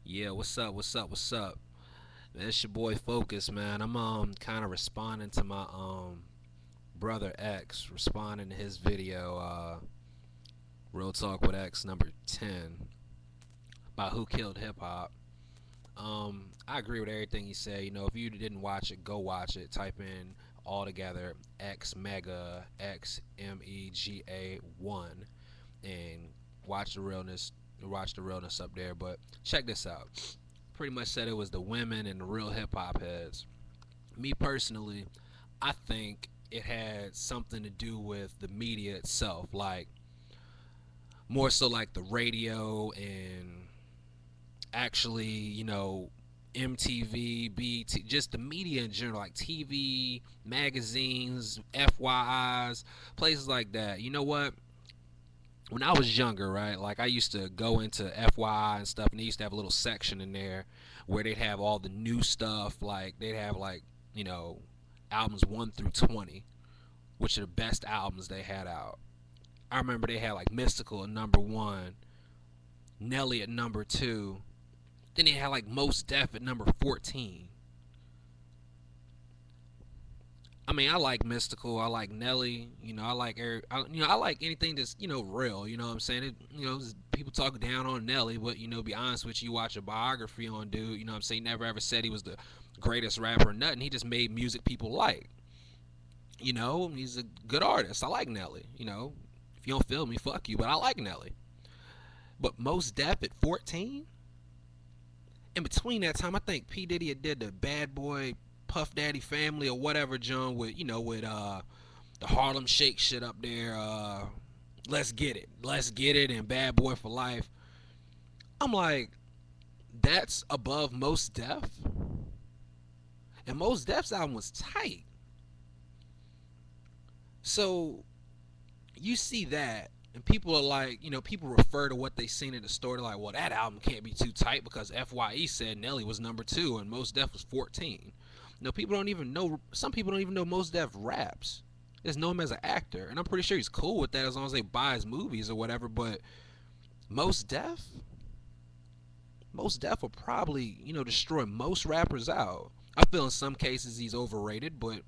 Yeah, what's up? What's up? What's up? Man, it's your boy Focus, man. I'm kind of responding to my brother X, responding to his video, Real Talk with X number 10 about who killed hip hop. I agree with everything he said. You know, if you didn't watch it, go watch it. Type in all together Xmega1 and watch the realness. Watch the realness up there. But check this out. Pretty much said it was the women and the real hip hop heads. Me personally, I think it had something to do with the media itself, like more so like the radio and actually, MTV, BT, just the media in general, like TV, magazines, FYIs, places like that. You know what? When I was younger, right, like I used to go into FYI and stuff, and they used to have a little section in there where they'd have all the new stuff. Like they'd have you know albums 1 through 20, which are the best albums they had out. I remember they had like Mystical at number one, Nelly at number two. Then they had like Most Def at number 14. I mean, I like Mystical. I like Nelly. I like anything that's real. You know what I'm saying? People talk down on Nelly, but be honest with you, watch a biography on dude. You know what I'm saying? He never ever said he was the greatest rapper or nothing. He just made music people like. He's a good artist. I like Nelly. If you don't feel me, fuck you. But I like Nelly. But Most Def at 14. In between that time, I think P Diddy had did the Bad Boy Puff Daddy Family or whatever, John, with the Harlem Shake shit up there. Let's get it, and Bad Boy for Life. I'm like, that's above Most Def, and Most Def's album was tight. So you see that, and people are like, people refer to what they seen in the store. They're like, well, that album can't be too tight because Fye said Nelly was number two and Most Def was 14. People don't even know. Some people don't even know Most Def raps. They just know him as an actor, and I'm pretty sure he's cool with that as long as they buy his movies or whatever. But Most Def, Most Def will probably destroy most rappers out. I feel in some cases he's overrated, but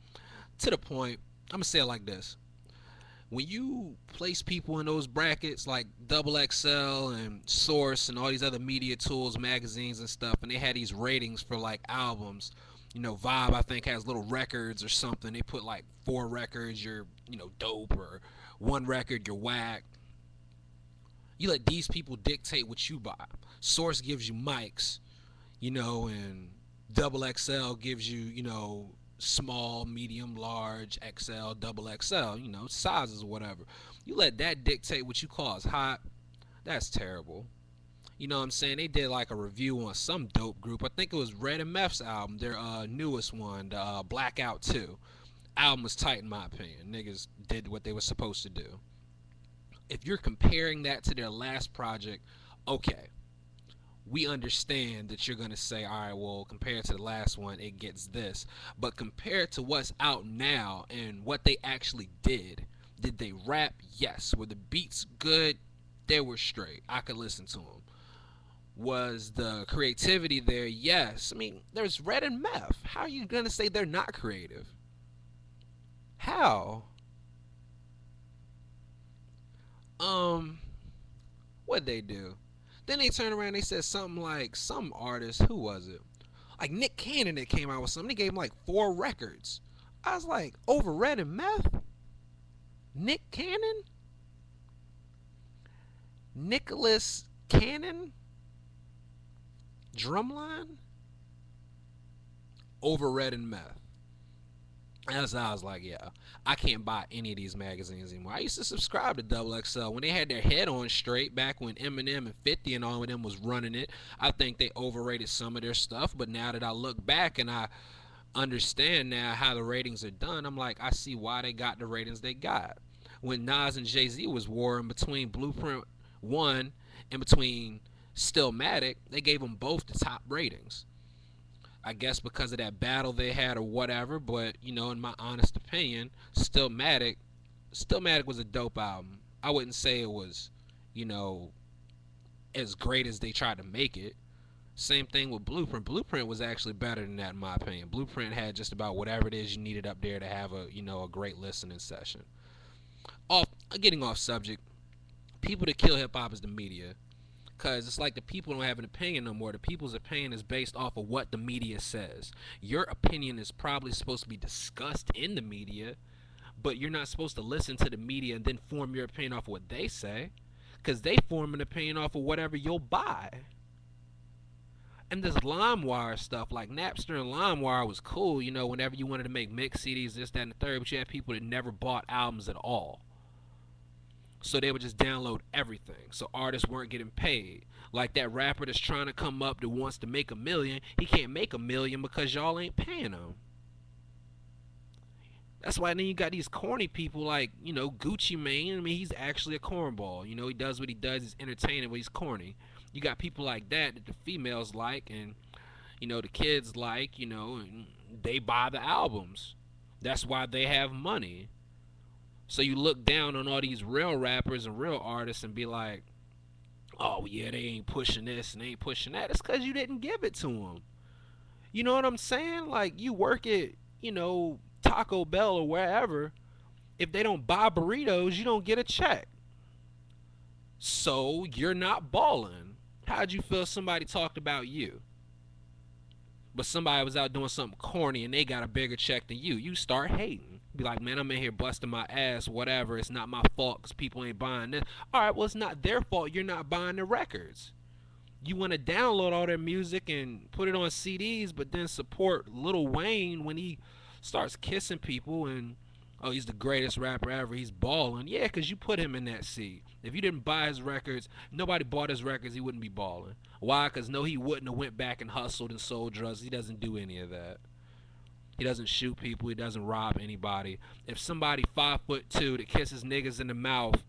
to the point, I'm gonna say it like this: when you place people in those brackets like Double XL and Source and all these other media tools, magazines and stuff, and they had these ratings for like albums. Vibe I think has little records or something. They put like 4 records, you're dope, or 1 record, you're whack. You let these people dictate what you buy. Source gives you mics, and Double XL gives you small, medium, large, XL, double XL, sizes or whatever. You let that dictate what you call as hot. That's terrible. You know what I'm saying? They did like a review on some dope group. I think it was Red and Meth's album, their newest one, the Blackout 2. Album was tight in my opinion. Niggas did what they were supposed to do. If you're comparing that to their last project, okay, we understand that you're going to say, all right, well, compared to the last one, it gets this. But compared to what's out now and what they actually did they rap? Yes. Were the beats good? They were straight. I could listen to them. Was the creativity there? Yes. I mean, there's Red and Meth. How are you going to say they're not creative? How? Um, what'd they do? Then they turned around and they said something like some artist, who was it? Like Nick Cannon that came out with something. They gave him like 4 records. I was like, over Red and Meth? Nick Cannon? Nicholas Cannon? Drumline? Over Red and Meth. That's how I was like, yeah, I can't buy any of these magazines anymore. I used to subscribe to Double XL when they had their head on straight back when Eminem and 50 and all of them was running it. I think they overrated some of their stuff, but now that I look back and I understand now how the ratings are done, I'm like, I see why they got the ratings they got. When Nas and Jay Z was warring between Blueprint 1 and between Stillmatic, they gave them both the top ratings. I guess because of that battle they had or whatever. But in my honest opinion, Stillmatic was a dope album. I wouldn't say it was, you know, as great as they tried to make it. Same thing with Blueprint. Blueprint was actually better than that in my opinion. Blueprint had just about whatever it is you needed up there to have a a great listening session. Off Getting off subject, people that kill hip hop is the media. Cause it's like the people don't have an opinion no more. The people's opinion is based off of what the media says. Your opinion is probably supposed to be discussed in the media, but you're not supposed to listen to the media and then form your opinion off of what they say. Cause they form an opinion off of whatever you'll buy. And this LimeWire stuff, like Napster and LimeWire was cool, whenever you wanted to make mix CDs, this, that, and the third, but you had people that never bought albums at all. So they would just download everything. So artists weren't getting paid. Like that rapper that's trying to come up that wants to make 1 million, he can't make 1 million because y'all ain't paying him. That's why then you got these corny people like, Gucci Mane. I mean, he's actually a cornball. He does what he does. He's entertaining, but he's corny. You got people like that the females like and, the kids like, and they buy the albums. That's why they have money. So you look down on all these real rappers and real artists and be like, oh, yeah, they ain't pushing this and they ain't pushing that. It's because you didn't give it to them. You know what I'm saying? Like, you work at, Taco Bell or wherever. If they don't buy burritos, you don't get a check. So you're not balling. How'd you feel somebody talked about you? But somebody was out doing something corny and they got a bigger check than you. You start hating. Be like, man, I'm in here busting my ass, whatever. It's not my fault because people ain't buying this. All right, well, it's not their fault you're not buying the records. You want to download all their music and put it on CDs, but then support Lil Wayne when he starts kissing people and, oh, he's the greatest rapper ever. He's balling. Yeah, because you put him in that seat. If you didn't buy his records, nobody bought his records, he wouldn't be balling. Why? Because no, he wouldn't have went back and hustled and sold drugs. He doesn't do any of that. He doesn't shoot people. He doesn't rob anybody. If somebody 5'2" that kisses niggas in the mouth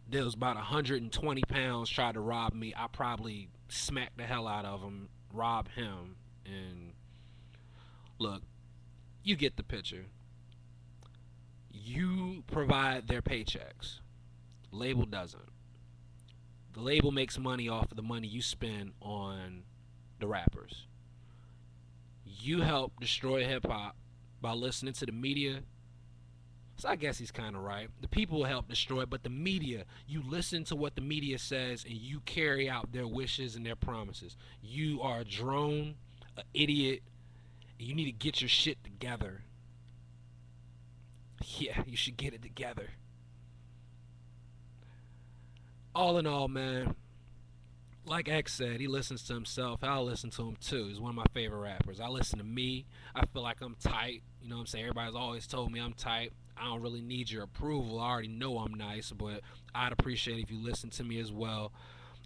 that was about 120 pounds tried to rob me, I probably smack the hell out of him, rob him, and look, you get the picture. You provide their paychecks. Label doesn't. The label makes money off of the money you spend on the rappers. You help destroy hip hop by listening to the media. So I guess he's kind of right. The people help destroy it, but the media, you listen to what the media says and you carry out their wishes and their promises. You are a drone, an idiot, and you need to get your shit together. Yeah, you should get it together. All in all, man, like X said, he listens to himself. I'll listen to him too. He's one of my favorite rappers. I listen to me. I feel like I'm tight. You know what I'm saying? Everybody's always told me I'm tight. I don't really need your approval. I already know I'm nice, but I'd appreciate if you listen to me as well.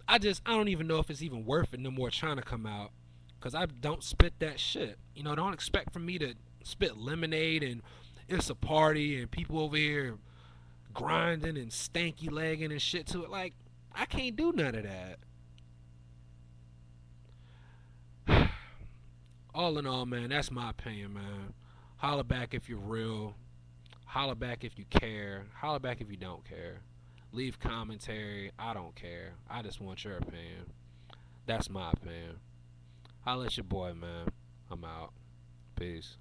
I don't even know if it's even worth it no more trying to come out because I don't spit that shit. Don't expect for me to spit lemonade and it's a party and people over here grinding and stanky legging and shit to it. Like, I can't do none of that. All in all, man, that's my opinion, man. Holla back if you're real. Holla back if you care. Holla back if you don't care. Leave commentary. I don't care. I just want your opinion. That's my opinion. Holla at your boy, man. I'm out. Peace.